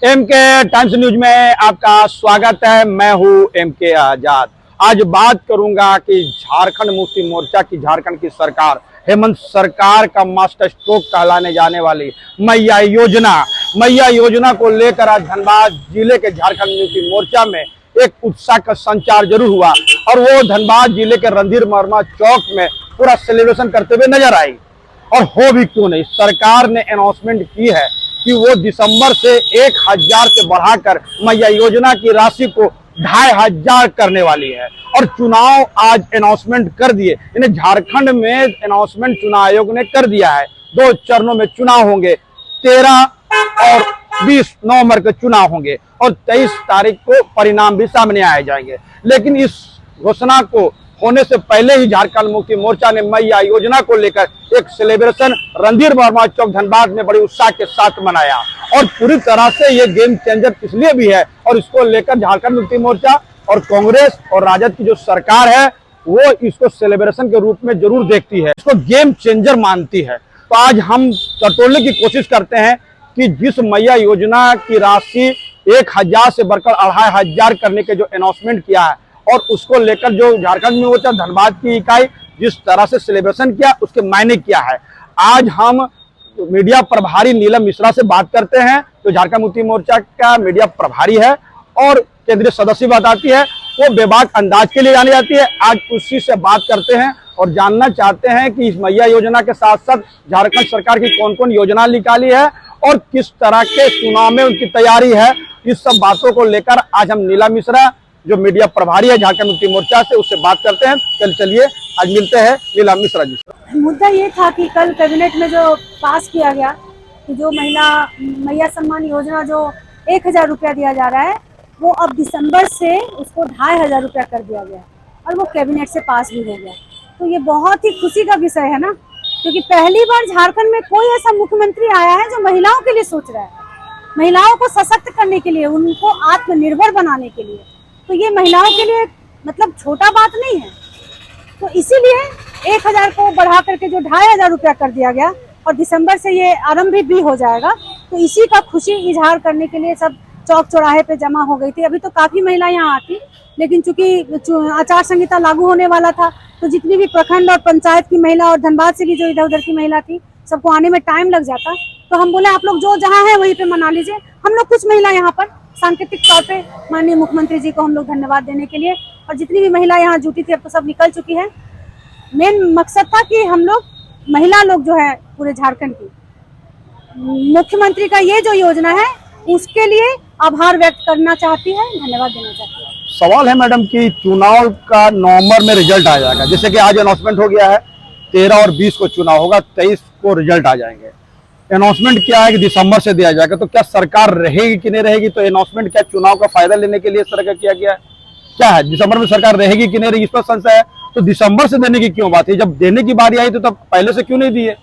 MK times news में आपका स्वागत है। मैं हूं एमके आजाद। आज बात करूंगा कि झारखंड मुक्ति मोर्चा की झारखंड की सरकार, हेमंत सरकार का मास्टर स्ट्रोक कहलाने जाने वाली मैया योजना को लेकर आज धनबाद जिले के झारखंड मुक्ति मोर्चा में एक उत्साह का संचार जरूर हुआ और वो धनबाद जिले के रणधीर वर्मा चौक में पूरा सेलिब्रेशन करते हुए नजर आई। और हो भी क्यों नहीं, सरकार ने अनाउंसमेंट की है कि वो दिसंबर से 1000 से बढ़ाकर मैया योजना की राशि को 2500 करने वाली है। और चुनाव आज अनाउंसमेंट कर दिए, इन्हें झारखंड में अनाउंसमेंट चुनाव आयोग ने कर दिया है। 2 चरणों में चुनाव होंगे, 13 और 20 नवंबर के चुनाव होंगे और 23 तारीख को परिणाम भी सामने आए जाएंगे। लेकिन इस घोषणा को होने से पहले ही झारखंड मुक्ति मोर्चा ने मैया योजना को लेकर एक सेलिब्रेशन रणधीर वर्मा चौक धनबाद में बड़ी उत्साह के साथ मनाया। और पूरी तरह से ये गेम चेंजर इसलिए भी है और इसको लेकर झारखंड मुक्ति मोर्चा और कांग्रेस और राजद की जो सरकार है वो इसको सेलिब्रेशन के रूप में जरूर देखती है, इसको गेम चेंजर मानती है। तो आज हम टटोलने की कोशिश करते हैं कि जिस मैया योजना की राशि 1000 से बढ़कर 2500 करने के जो अनाउंसमेंट किया है और उसको लेकर जो झारखंड में मोर्चा धनबाद की इकाई जिस तरह से सेलिब्रेशन किया उसके मायने क्या है, आज हम मीडिया प्रभारी नीलम मिश्रा से बात करते हैं जो झारखंड मुक्ति मोर्चा का मीडिया प्रभारी है और केंद्रीय सदस्य बताती है, वो बेबाक अंदाज के लिए जानी जाती है। आज उसी से बात करते हैं और जानना चाहते हैं कि इस मैया योजना के साथ साथ झारखंड सरकार की कौन कौन योजना निकाली है और किस तरह के चुनाव में उनकी तैयारी है। इस सब बातों को लेकर आज हम नीलम मिश्रा जो मीडिया प्रभारी है झारखंड मुक्ति मोर्चा से उससे बात करते हैं। चलिए आज मिलते हैं नीलम मिश्रा जी से। मुद्दा ये था कि कल कैबिनेट में जो पास किया गया कि जो मैया सम्मान योजना जो 1000 रुपया दिया जा रहा है वो अब दिसंबर से उसको 2500 रुपया कर दिया गया और वो कैबिनेट से पास भी हो गया। तो ये बहुत ही खुशी का विषय है ना, क्योंकि पहली बार झारखंड में कोई ऐसा मुख्यमंत्री आया है जो महिलाओं के लिए सोच रहा है, महिलाओं को सशक्त करने के लिए, उनको आत्मनिर्भर बनाने के लिए। तो ये महिलाओं के लिए मतलब छोटा बात नहीं है। तो इसीलिए 1000 को बढ़ा करके जो 2500 रुपया कर दिया गया और दिसंबर से ये आरंभ भी हो जाएगा। तो इसी का खुशी इजहार करने के लिए सब चौक चौराहे पे जमा हो गई थी। अभी तो काफी महिला यहाँ आती, लेकिन चूंकि आचार संहिता लागू होने वाला था तो जितनी भी प्रखंड और पंचायत की महिला और धनबाद से भी जो इधर उधर की महिला थी सबको आने में टाइम लग जाता। तो हम बोले आप लोग जो जहाँ है वहीं पे मना लीजिए। हम लोग कुछ महिला यहाँ पर सांकेतिक तौर पे माननीय मुख्यमंत्री जी को हम लोग धन्यवाद देने के लिए, और जितनी भी महिला यहाँ जुटी थी अब तो सब निकल चुकी है। मेन मकसद था कि हम लोग महिला लोग जो है पूरे झारखंड की मुख्यमंत्री का ये जो योजना है उसके लिए आभार व्यक्त करना चाहती है, धन्यवाद देना चाहती है। सवाल है मैडम कि चुनाव का नवंबर में रिजल्ट आ जाएगा, जैसे कि आज अनाउंसमेंट हो गया है 13 और 20 को चुनाव होगा, 23 को रिजल्ट आ जाएंगे। अनाउंसमेंट क्या है कि दिसंबर से दिया जाएगा, तो क्या सरकार रहेगी कि नहीं रहेगी? तो अनाउंसमेंट क्या चुनाव का फायदा लेने के लिए इस तरह का किया गया है? क्या है दिसंबर में सरकार रहेगी कि नहीं रहेगी, इस पर संशय है। तो दिसंबर से देने की क्यों बात है? जब देने की बारी आई तो तब पहले से क्यों नहीं दिए?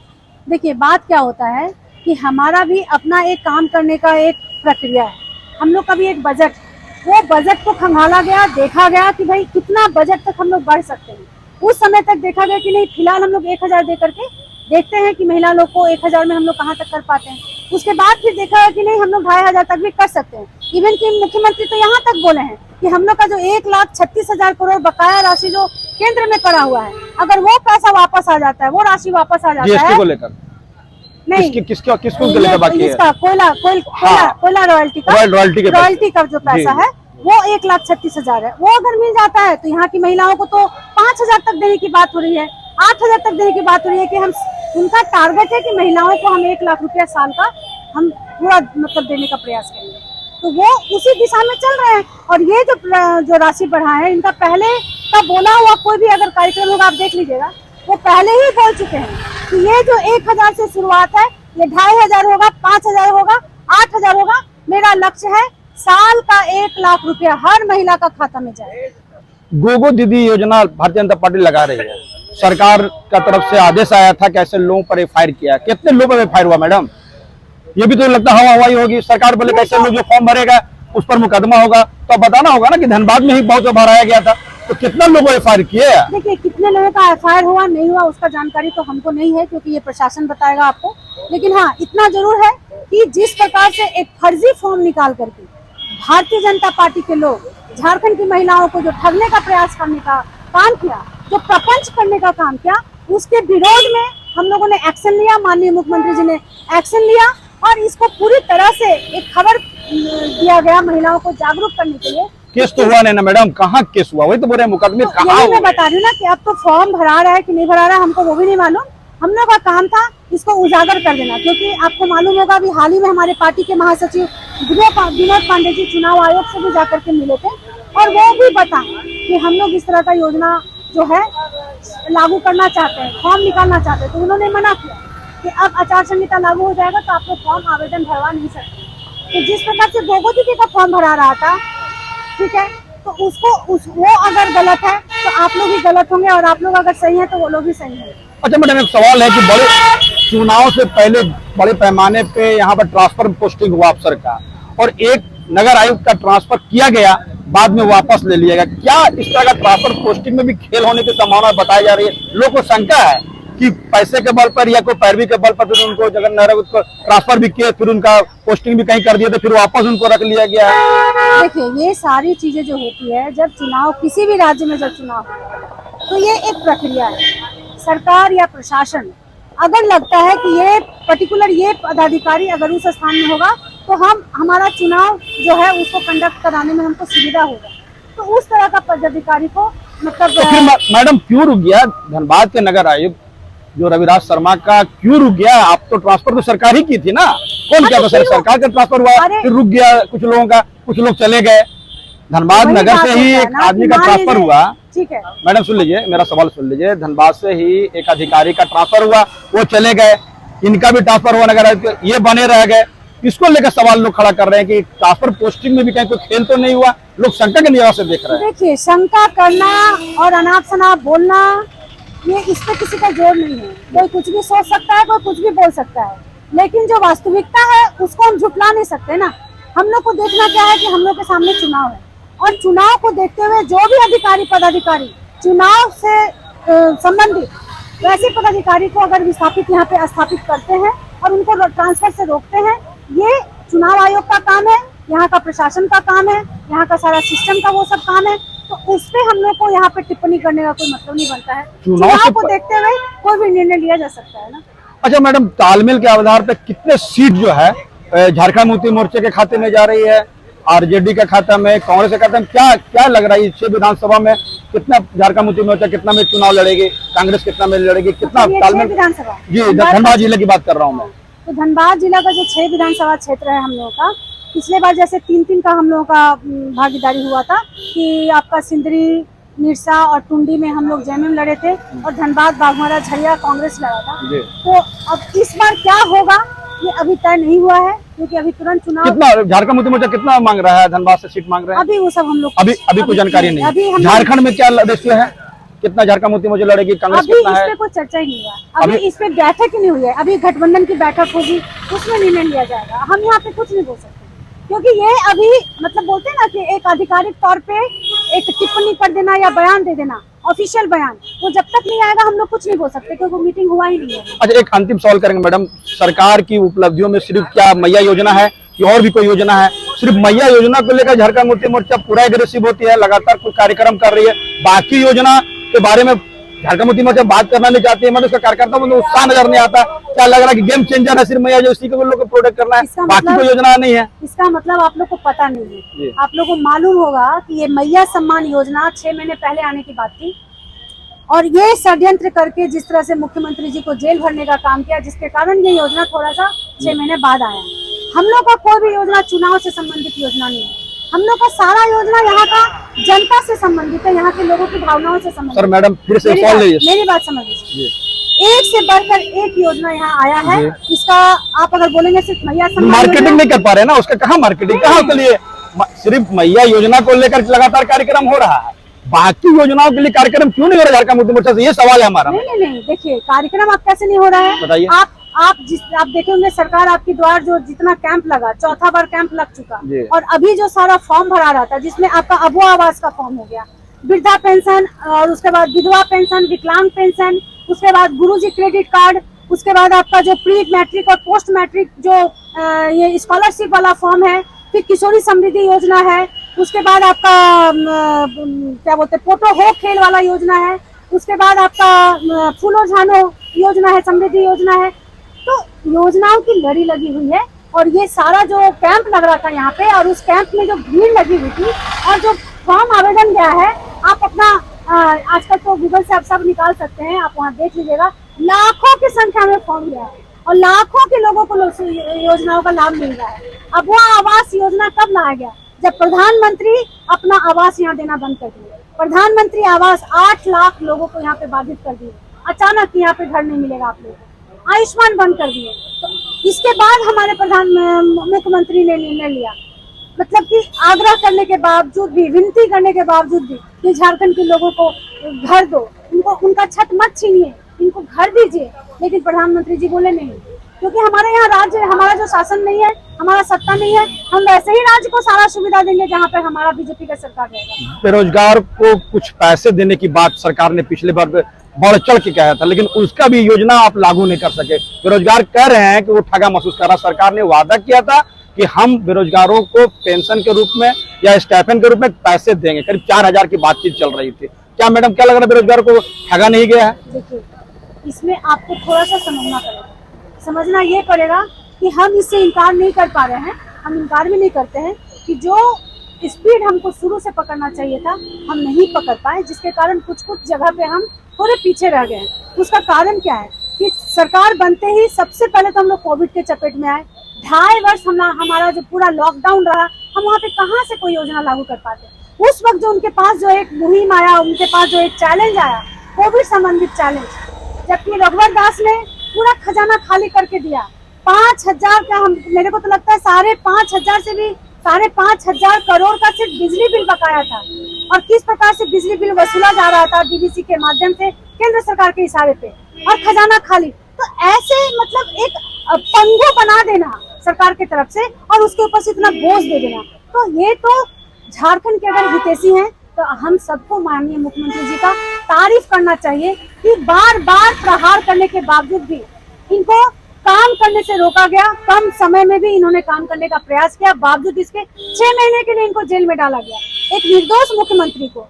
देखिए बात क्या होता है कि हमारा भी अपना एक काम करने का एक प्रक्रिया है। हम लोग का भी एक बजट, वो बजट को खंगाला गया, देखा गया कि भाई कितना बजट तक हम लोग बढ़ सकते हैं। उस समय तक देखा गया कि नहीं, फिलहाल हम लोग 1000 दे करके देखते हैं कि महिला लोग को 1000 में हम लोग कहाँ तक कर पाते हैं। उसके बाद फिर देखा है कि नहीं, हम लोग 2500 तक भी कर सकते हैं। इवन कि मुख्यमंत्री तो यहाँ तक बोले हैं कि हम लोग का जो 1,36,000 करोड़ बकाया राशि जो केंद्र में पड़ा हुआ है, अगर वो पैसा वापस आ जाता है, वो राशि वापस आ जाता है को लेकर नहीं किसको लेकर बाकी है? इसका कोयला रॉयल्टी का जो पैसा है वो 1,36,000 है। वो अगर मिल जाता है तो यहाँ की महिलाओं को तो 5000 तक देने की बात हो रही है, 8000 तक देने की बात हो रही है कि हम उनका टारगेट है कि महिलाओं को हम 1 लाख रुपया साल का हम पूरा मतलब देने का प्रयास करेंगे। तो वो उसी दिशा में चल रहे हैं। और ये जो राशि बढ़ा है, इनका पहले का बोला हुआ कोई भी अगर कार्यक्रम होगा आप देख लीजिएगा, वो पहले ही बोल चुके हैं कि ये जो 1000 से शुरुआत है ये 2500 होगा, 5000 होगा, 8000 होगा। मेरा लक्ष्य है साल का 1 लाख रुपया हर महिला का खाता में जाए। गोगो दीदी योजना भारतीय जनता पार्टी लगा रही है, सरकार का तरफ से आदेश आया था कि ऐसे लोगों पर एफआईआर किया। कितने लोगों पर एफआईआर हुआ मैडम? ये भी तो लगता है हवा हवाई होगी। सरकार बोले कैसे लोग जो फॉर्म भरेगा उस पर मुकदमा होगा, तो बताना होगा ना कि धनबाद में ही बहुत भराया गया था, तो कितना लोगों ने एफआईआर किए? देखिए कितने लोगों का एफआईआर हुआ नहीं हुआ उसका जानकारी तो हमको नहीं है, क्योंकि ये प्रशासन बताएगा आपको। लेकिन हाँ इतना जरूर है कि जिस प्रकार से एक फर्जी फॉर्म निकाल करके भारतीय जनता पार्टी के लोग झारखंड की महिलाओं को जो ठगने का प्रयास करने का काम किया, जो प्रपंच करने का काम किया, उसके विरोध में हम लोगों ने एक्शन लिया। माननीय मुख्यमंत्री जी ने एक्शन लिया और इसको पूरी तरह से एक खबर दिया गया महिलाओं को जागरूक करने के लिए। केस तो हुआ नहीं ना मैडम, कहाँ केस हुआ? वही तो बोल रहे हैं मुकदमे कहाँ यही हुए? मैं बता रही हूँ ना कि अब तो फॉर्म भरा रहा है कि नहीं भरा रहा है हमको वो भी नहीं मालूम। हम लोग का काम था इसको उजागर कर देना, क्योंकि आपको मालूम होगा अभी हाल ही में हमारे पार्टी के महासचिव विनोद पांडे जी चुनाव आयोग से भी जाकर के मिले थे और वो भी बताएं कि हम लोग इस तरह का योजना जो है लागू करना चाहते हैं, फॉर्म निकालना चाहते हैं। तो उन्होंने मना किया कि अब आचार संहिता लागू हो जाएगा तो आप लोग फॉर्म आवेदन भरवा नहीं सकते। तो जिस प्रकार से गोगो दीदी का फॉर्म भरा रहा था, ठीक है, तो वो अगर गलत है तो आप लोग भी गलत होंगे और आप लोग अगर सही है तो वो लोग भी सही है। अच्छा मैडम, एक सवाल है कि बड़े चुनाव से पहले बड़े पैमाने पे यहाँ पर ट्रांसफर पोस्टिंग हुआ अफसर का और एक नगर आयुक्त का ट्रांसफर किया गया, बाद में वापस ले लिया गया। क्या इस तरह का ट्रांसफर पोस्टिंग में भी खेल होने की संभावना बताई जा रही है? लोगों को शंका है कि पैसे के बल पर या कोई पैरवी के बल पर फिर उनको जगन नारायण को ट्रांसफर भी किए, फिर उनका पोस्टिंग भी कहीं कर दिया, तो फिर वापस उनको रख लिया गया है। देखिए, ये सारी चीजें जो होती है जब चुनाव, किसी भी राज्य में जब चुनाव हो तो ये एक प्रक्रिया है। सरकार या प्रशासन अगर लगता है कि ये पर्टिकुलर ये पदाधिकारी अगर उस स्थान में होगा तो हमारा चुनाव जो है उसको कंडक्ट कराने में हमको सुविधा होगा, तो उस तरह का पदाधिकारी को मतलब तो फिर मैडम क्यों रुक गया धनबाद के नगर आयुक्त जो रविराज शर्मा का, क्यों रुक गया? आप तो ट्रांसफर तो सरकार ही की थी ना, कौन क्या था? सरकार का ट्रांसफर हुआ फिर रुक गया कुछ लोगों का, कुछ लोग चले गए। धनबाद नगर से ही एक आदमी का ट्रांसफर हुआ। ठीक है मैडम सुन लीजिए, मेरा सवाल सुन लीजिए। धनबाद से ही एक अधिकारी का ट्रांसफर हुआ, वो चले गए, इनका भी ट्रांसफर हुआ नगर आयुक्त, ये बने रह गए। इसको लेकर सवाल लोग खड़ा कर रहे हैं कि ट्रांसफर पोस्टिंग में भी कहीं कोई खेल तो नहीं हुआ? लोग शंका के निगाह से देख रहे हैं। देखिए, शंका करना और अनाप शनाप बोलना, ये इस पे किसी का जोर नहीं है। कोई कुछ भी सोच सकता है, कोई कुछ भी बोल सकता है, लेकिन जो वास्तविकता है उसको हम झुटला नहीं सकते ना। हम लोग को देखना क्या है कि हम लोग के सामने चुनाव है और चुनाव को देखते हुए जो भी अधिकारी पदाधिकारी चुनाव से संबंधित वैसे पदाधिकारी को अगर विस्थापित यहाँ पे स्थापित करते हैं और उनको ट्रांसफर से रोकते हैं, ये चुनाव आयोग का काम है, यहाँ का प्रशासन का काम है, यहाँ का सारा सिस्टम का वो सब काम है। तो उस पे हम लोग को यहाँ पे टिप्पणी करने का कोई मतलब नहीं बनता है। चुनाव को देखते हुए कोई भी निर्णय लिया जा सकता है ना। अच्छा मैडम, तालमेल के आधार पर कितने सीट जो है झारखंड मुक्ति मोर्चे के खाते में जा रही है, आरजेडी के खाता में, कांग्रेस के खाता में, क्या लग रहा है? 6 विधानसभा में कितना झारखंड मुक्ति मोर्चा कितना में चुनाव लड़ेगी, कांग्रेस कितना में लड़ेगी, कितना तालमेल? विधानसभा जी, धनबाद जिले की बात कर रहा हूँ मैं। तो धनबाद जिला का जो 6 विधानसभा क्षेत्र है हम लोगों का, पिछले बार जैसे 3-3 का हम लोगों का भागीदारी हुआ था कि आपका सिंदरी, निरसा और टुंडी में हम लोग जेएमएम लड़े थे और धनबाद, बाघमारा, झरिया कांग्रेस लड़ा था। तो अब इस बार क्या होगा ये अभी तय नहीं हुआ है, क्योंकि अभी तुरंत चुनाव। कितना झारखंड मुक्ति मोर्चा कितना मांग रहा है? धनबाद से सीट मांग रहे हैं? अभी वो सब हम लोग अभी कोई जानकारी नहीं। झारखंड में क्या रेशियो है, कितना झारखंड मुक्ति मोर्चा लड़ेगी, कांग्रेस कितना है? इस पे कोई चर्चा ही नहीं हुआ, अभी इस पे बैठक ही नहीं हुई है। अभी गठबंधन की बैठक होगी, उसमें निर्णय लिया जाएगा। हम यहाँ पे कुछ नहीं बोल सकते, क्योंकि ये अभी मतलब बोलते हैं ना कि एक आधिकारिक तौर पे एक टिप्पणी कर देना या बयान दे देना, ऑफिशियल बयान, वो जब तक नहीं आएगा हम लोग कुछ नहीं बोल सकते, क्योंकि मीटिंग हुआ ही नहीं है। अच्छा, एक अंतिम सवाल करेंगे मैडम। सरकार की उपलब्धियों में सिर्फ क्या मैया योजना है कि और भी कोई योजना है? सिर्फ मैया योजना को लेकर झारखंड मुक्ति मोर्चा पूरा एग्रेसिव होती है, लगातार कोई कार्यक्रम कर रही है, बाकी योजना के बारे में झारखंड मुक्ति मोर्चा बात करना नहीं चाहती है, मतलब उसका कार्यकर्ता में उत्साह नजर नहीं आता। क्या लग रहा है कि गेम चेंजर है सिर्फ मैया जो इसी को लोग को प्रोटेक्ट करना है, बाकी कोई योजना नहीं है? इसका मतलब आप लोग को पता नहीं है। आप लोग को मालूम होगा कि ये मैया सम्मान योजना 6 महीने पहले आने की बात थी और ये षड्यंत्र करके जिस तरह से मुख्यमंत्री जी को जेल भरने का काम किया, जिसके कारण ये योजना थोड़ा सा 6 महीने बाद आया। हम लोग का कोई भी योजना चुनाव से संबंधित योजना नहीं है। हम लोग का सारा योजना यहाँ का जनता से संबंधित है, यहाँ के लोगों की भावनाओं से संबंधित। सर मैडम फिर से मेरी बात समझ लीजिए, एक से बढ़कर एक योजना यहाँ आया है। इसका आप अगर बोलेंगे सिर्फ मैया सम्मान, मार्केटिंग नहीं कर पा रहे ना, उसका कहाँ मार्केटिंग, कहाँ के लिए? सिर्फ मैया योजना को लेकर लगातार कार्यक्रम हो रहा है, बाकी योजनाओं के लिए कार्यक्रम क्यों नहीं हो रहा झारखंड मुक्ति मोर्चा से? ये सवाल है हमारा। नहीं, देखिए कार्यक्रम आप कैसे नहीं हो रहा है, बताइए। आप देखेंगे सरकार आपकी द्वार जो जितना कैंप लगा, 4था बार कैंप लग चुका, और अभी जो सारा फॉर्म भरा रहा था जिसमें आपका अबुआ आवास का फॉर्म हो गया, वृद्धा पेंशन और उसके बाद विधवा पेंशन, विकलांग पेंशन, उसके बाद गुरुजी क्रेडिट कार्ड, उसके बाद आपका जो प्री मैट्रिक और पोस्ट मैट्रिक जो ये स्कॉलरशिप वाला फॉर्म है, फिर किशोरी समृद्धि योजना है, उसके बाद आपका क्या बोलते हैं पोटो हो खेल वाला योजना है, उसके बाद आपका फूलो झानो योजना है, समृद्धि योजना है। तो योजनाओं की लड़ी लगी हुई है और ये सारा जो कैंप लग रहा था यहाँ पे और उस कैंप में जो भीड़ लगी हुई थी और जो फॉर्म आवेदन गया है, आप अपना आजकल तो गूगल से आप सब निकाल सकते हैं, आप वहाँ देख लीजिएगा, लाखों की संख्या में फॉर्म गया है और लाखों के लोगों को योजनाओं का लाभ मिल रहा है। अब वो आवास योजना कब लाया गया? जब प्रधानमंत्री अपना आवास यहाँ देना बंद कर दिए। प्रधानमंत्री आवास 8 लाख लोगों को यहाँ पे बाधित कर दिए, अचानक यहाँ पे घर नहीं मिलेगा आप लोगों को, आयुष्मान बंद कर दिए। तो इसके बाद हमारे मुख्यमंत्री ने निर्णय लिया, मतलब कि आग्रह करने के बावजूद भी, विनती करने के बावजूद भी कि झारखंड के लोगों को घर दो, उनको उनका छत मत छीनिए, इनको घर दीजिए। लेकिन प्रधानमंत्री जी बोले नहीं, क्योंकि हमारे यहाँ राज्य, हमारा जो शासन नहीं है, हमारा सत्ता नहीं है, हम वैसे ही राज्य को सारा सुविधा देंगे जहाँ पे हमारा बीजेपी का सरकार रहेगा। बेरोजगार को कुछ पैसे देने की बात सरकार ने पिछले बार बढ़ चढ़ के कहा था, लेकिन उसका भी योजना आप लागू नहीं कर सके। बेरोजगार कह रहे हैं कि वो ठगा महसूस कर रहा। सरकार ने वादा किया था कि हम बेरोजगारों को पेंशन के रूप में या स्टाइपेंड के रूप में पैसे देंगे, करीब 4000 की बातचीत चल रही थी। क्या मैडम, क्या लग रहा है बेरोजगार को ठगा नहीं गया है? देखिए, इसमें आपको थोड़ा सा समझना पड़ेगा। समझना ये पड़ेगा कि हम इससे इनकार नहीं कर पा रहे हैं, हम इनकार भी नहीं करते हैं कि जो स्पीड हमको शुरू से पकड़ना चाहिए था हम नहीं पकड़ पाए, जिसके कारण कुछ कुछ जगह पे हम थोड़े पीछे रह गए। उसका कारण क्या है कि सरकार बनते ही सबसे पहले तो हम लोग कोविड के चपेट में आए। 2.5 वर्ष हमारा जो पूरा लॉकडाउन रहा, हम वहाँ पे कहाँ से कोई योजना लागू कर पाते। उस वक्त जो उनके पास जो एक मुहिम आया, उनके पास जो एक चैलेंज आया, कोविड संबंधित चैलेंज, जबकि रघुवर दास ने पूरा खजाना खाली करके दिया। 5000 का, हम मेरे को तो लगता है 5,500 से भी 5,500 करोड़ का सिर्फ बिजली बिल बकाया था। और किस प्रकार से बिजली बिल वसूला जा रहा था डीवीसी के माध्यम से केंद्र सरकार के इशारे पे, और खजाना खाली। तो ऐसे मतलब एक पंगु बना देना सरकार की तरफ से और उसके ऊपर से इतना बोझ दे देना, तो ये तो झारखंड के अगर हितैषी हैं तो हम सबको माननीय मुख्यमंत्री जी का तारीफ करना चाहिए कि बार बार प्रहार करने के बावजूद भी इनको काम करने से रोका गया। कम समय में भी इन्होंने काम करने का प्रयास किया, बावजूद इसके 6 महीने के लिए इनको जेल में डाला गया। एक निर्दोष मुख्यमंत्री को,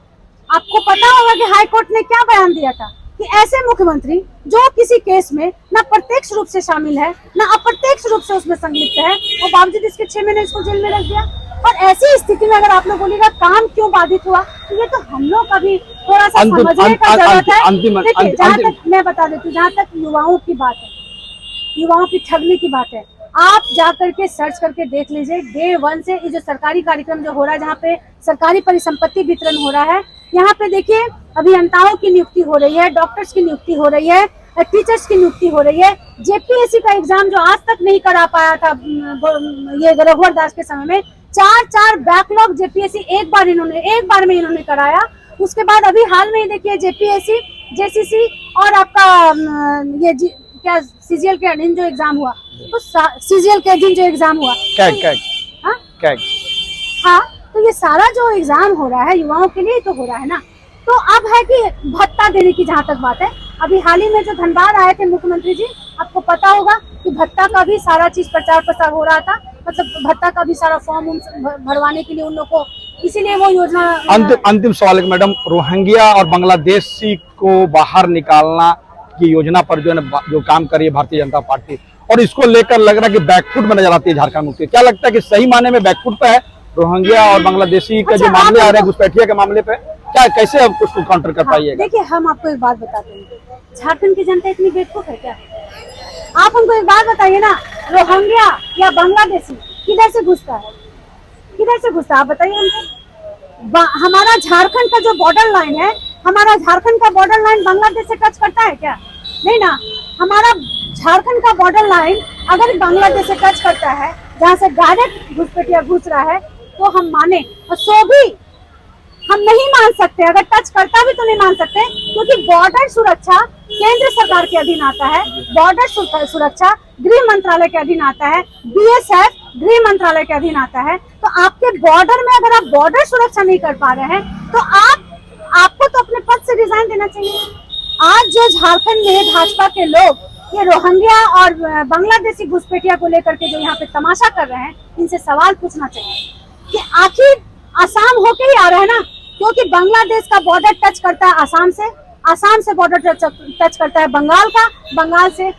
आपको पता होगा कि हाई कोर्ट ने क्या बयान दिया था कि ऐसे मुख्यमंत्री जो किसी केस में न प्रत्यक्ष रूप से शामिल है न अप्रत्यक्ष रूप से उसमें संलिप्त है, और बावजूद इसके 6 महीने इसको जेल में रख दिया। और ऐसी स्थिति में अगर आप लोग बोलिएगा काम क्यों बाधित हुआ, तो ये तो हम लोग का भी थोड़ा सा समझने का जरूरत है। देखिए, जहाँ तक मैं बता देती हूँ, जहाँ तक युवाओं की बात है, युवाओं की ठगने की बात है, आप जा करके सर्च करके देख लीजिए। डे 1 से ये जो सरकारी कार्यक्रम जो हो रहा है, जहाँ पे सरकारी परिसंपत्ति वितरण हो रहा है, यहाँ पे देखिए अभियंताओं की नियुक्ति हो रही है, डॉक्टर्स की नियुक्ति हो रही है, टीचर्स की नियुक्ति हो रही है। जेपीएससी का एग्जाम जो आज तक नहीं करा पाया था ये रघुवर दास के समय में, 4 बैकलॉग जेपीएससी एक बार में इन्होंने कराया। उसके बाद अभी हाल में ही देखिए जेपीएससी, जेसीसी और आपका ये क्या सीजीएल के अधीन जो एग्जाम हुआ, तो सीजीएल के अधीन जो एग्जाम हुआ, हाँ, तो ये सारा जो एग्जाम हो रहा है युवाओं के लिए तो हो रहा है ना। तो अब है कि भत्ता देने की जहाँ तक बात है, अभी हाल ही में जो धनबाद आए थे मुख्यमंत्री जी, आपको पता होगा कि भत्ता का भी सारा चीज प्रचार प्रसार हो रहा था, मतलब भत्ता का भी सारा फॉर्म भरवाने के लिए उन लोग को, इसीलिए वो योजना। अंतिम सवाल है मैडम, रोहिंग्या और बांग्लादेशी को बाहर निकालना की योजना पर जो काम कर रही है भारतीय जनता पार्टी, और इसको लेकर लग रहा है कि बैकफुट में नजर आती है झारखंड मुक्ति, क्या लगता है कि सही माने में बैकफुट पे है रोहिंग्या और बांग्लादेशी का जो मामले आ रहे हैं, घुसपैठिया के मामले पे, क्या कैसे आप उसको काउंटर कर पाइएगा? देखिए, हम आपको एक बात बताते हैं, झारखंड की जनता इतनी बेवकूफ है क्या? आप हमको एक बात बताइए ना, रोहिंग्या या बांग्लादेशी किधर से घुसता है, किधर से घुसता है, आप बताइए हमको। हमारा झारखंड का जो बॉर्डर लाइन है, हमारा झारखंड का बॉर्डर लाइन बांग्लादेश से टच करता है क्या? नहीं ना। हमारा झारखंड का बॉर्डर लाइन अगर बांग्लादेश से टच करता है, जहाँ से डायरेक्ट घुसपैठिया घुस रहा है, तो हम माने, और सो भी हम नहीं मान सकते, अगर टच करता भी तो नहीं मान सकते, क्योंकि बॉर्डर सुरक्षा केंद्र सरकार के अधीन आता है, बॉर्डर सुरक्षा गृह मंत्रालय के अधीन आता है, बीएसएफ गृह मंत्रालय के अधीन आता है। तो आपके बॉर्डर में अगर आप बॉर्डर सुरक्षा नहीं कर पा रहे हैं, तो आपको तो अपने पद से रिजाइन देना चाहिए। आज जो झारखंड में भाजपा के लोग ये रोहिंग्या और बांग्लादेशी घुसपैठिया को लेकर के जो यहाँ पे तमाशा कर रहे हैं, इनसे सवाल पूछना चाहिए कि आखिर आसाम होके ही आ रहा है ना, क्योंकि बांग्लादेश का बॉर्डर टच करता है आसाम से बॉर्डर टच करता है बंगाल का, बंगाल से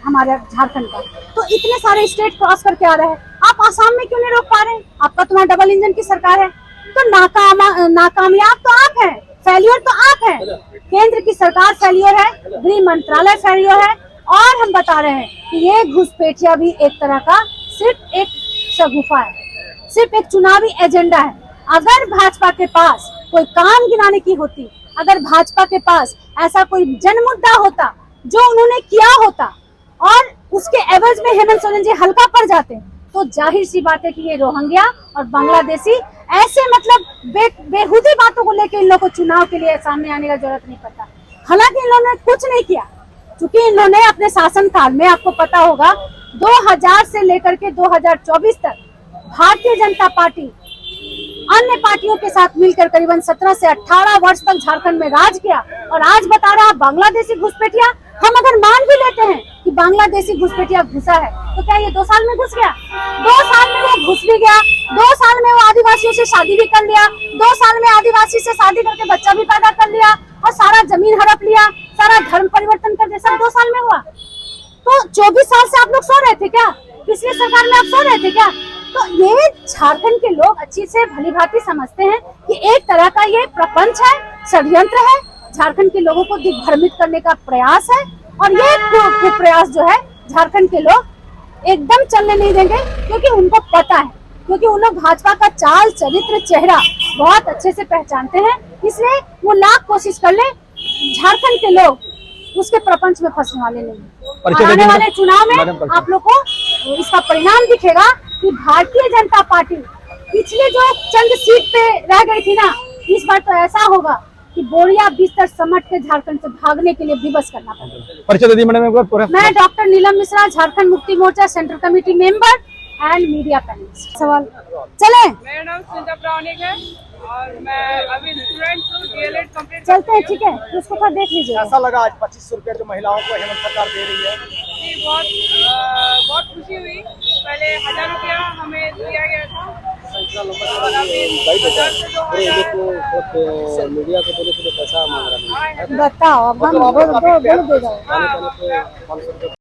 हमारे झारखंड का। तो इतने सारे स्टेट क्रॉस करके आ रहे हैं, आप आसाम में क्यों नहीं रोक पा रहे हैं? आपका तुम्हारा डबल इंजन की सरकार है, तो नाकामयाब तो आप हैं, फेल्योर तो आप हैं। केंद्र की सरकार फेल्योर है, गृह मंत्रालय फेल्योर है, और हम बता रहे हैं कि ये घुसपैठिया भी एक तरह का सिर्फ एक शगुफा है, सिर्फ एक चुनावी एजेंडा है। अगर भाजपा के पास कोई काम गिनाने की होती, अगर भाजपा के पास ऐसा कोई जन मुद्दा होता जो उन्होंने किया होता और उसके एवज में हेमंत सोरेन जी हल्का पड़ जाते, तो जाहिर सी बात है कि ये रोहिंग्या और बांग्लादेशी ऐसे मतलब बेहुदी बातों को लेकर इन लोगों को चुनाव के लिए सामने आने का जरूरत नहीं पड़ता। हालांकि इन लोगों ने कुछ नहीं किया, क्योंकि इन्होंने अपने शासनकाल में, आपको पता होगा, 2000 से लेकर के 2024 तक भारतीय जनता पार्टी अन्य पार्टियों के साथ मिलकर करीबन 17 से 18 वर्ष तक झारखंड में राज किया। और आज बता रहा बांग्लादेशी घुसपैठिया, हम अगर मान भी लेते हैं कि बांग्लादेशी घुसपैठिया घुसा है, तो क्या ये 2 साल में घुस गया? 2 साल में वो घुस भी गया, 2 साल में वो आदिवासियों से शादी भी कर लिया, 2 साल में आदिवासी से शादी करके बच्चा भी पैदा कर लिया और सारा जमीन हड़प लिया, सारा धर्म परिवर्तन कर दिया, सब 2 साल में हुआ। तो 24 साल से आप लोग सो रहे थे क्या? पिछली सरकार में आप सो रहे थे क्या? तो ये झारखंड के लोग अच्छी से भली भांति समझते हैं कि एक तरह का ये प्रपंच है, षड्यंत्र है, झारखंड के लोगों को दिग्भ्रमित करने का प्रयास है। और ये प्रयास जो है झारखंड के लोग एकदम चलने नहीं देंगे, क्योंकि उनको पता है, क्योंकि उन लोग भाजपा का चाल चरित्र चेहरा बहुत अच्छे से पहचानते हैं। इसलिए वो लाख कोशिश कर ले, झारखंड के लोग उसके प्रपंच में फंसने वाले नहीं। आने वाले चुनाव में आप लोग को इसका परिणाम दिखेगा कि भारतीय जनता पार्टी पिछले जो चंद सीट पे रह गई थी ना, इस बार तो ऐसा होगा कि बोरिया बिस्तर समट के झारखंड से भागने के लिए विवश करना पड़ेगा। परिचय दी मैडम। मैं doctor Neelam Mishra, Jharkhand Mukti Morcha central committee member and media panelist. सवाल चले। मेरा नाम सुनीता प्रावनिक है और मैं अभी स्टूडेंट हूँ, डीएलएड कंप्लीट। चलते हैं, ठीक है, तो उसको थोड़ा देख लीजिए। कैसा लगा आज 2500 रुपया जो महिलाओं को हेमंत सरकार दे रही है? जी, बहुत खुशी हुई। पहले 1000 रुपया हमें दिया गया था और अभी 1000 से 2000 मीडिया को बोले तो पैसा मांग रहा है। बताओ, अब हम बोल दो। जाने के लिए 500 रुपया